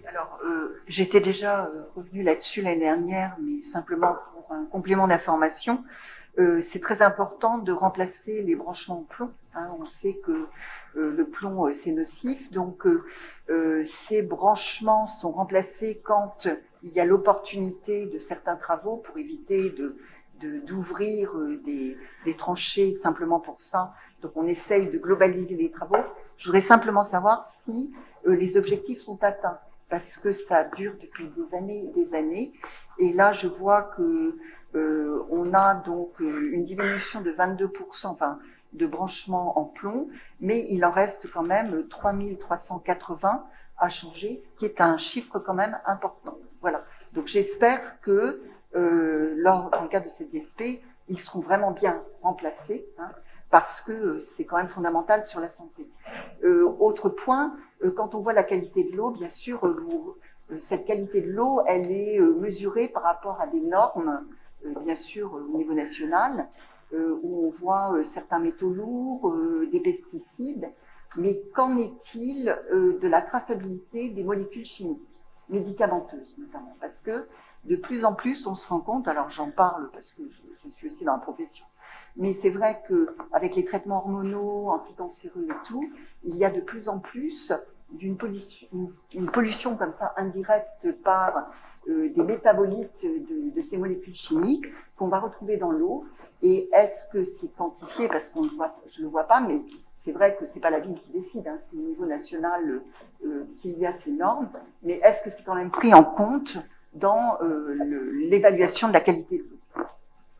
Alors, j'étais déjà revenue là-dessus l'année dernière, mais simplement pour un complément d'information. C'est très important de remplacer les branchements en plomb. Hein. On sait que le plomb, c'est nocif. Donc, ces branchements sont remplacés quand il y a l'opportunité de certains travaux pour éviter d'ouvrir des tranchées simplement pour ça. Donc, on essaye de globaliser les travaux. Je voudrais simplement savoir si les objectifs sont atteints, parce que ça dure depuis des années et des années. Et là, je vois que on a donc une diminution de 22%, enfin, de branchements en plomb, mais il en reste quand même 3380 à changer, ce qui est un chiffre quand même important. Voilà. Donc j'espère que dans le cadre de cette DSP, ils seront vraiment bien remplacés, hein, parce que c'est quand même fondamental sur la santé. Autre point, quand on voit la qualité de l'eau, bien sûr, cette qualité de l'eau, elle est mesurée par rapport à des normes, bien sûr, au niveau national, où on voit certains métaux lourds, des pesticides, mais qu'en est-il de la traçabilité des molécules chimiques, médicamenteuses notamment? Parce que de plus en plus, on se rend compte, alors j'en parle parce que je suis aussi dans la profession, mais c'est vrai qu'avec les traitements hormonaux, anticancéreux et tout, il y a de plus en plus une pollution comme ça indirecte par des métabolites de ces molécules chimiques qu'on va retrouver dans l'eau. Et est-ce que c'est quantifié? Parce que je ne le vois pas, mais c'est vrai que ce n'est pas la ville qui décide, hein, c'est au niveau national qu'il y a ces normes. Mais est-ce que c'est quand même pris en compte dans l'évaluation de la qualité de l'eau?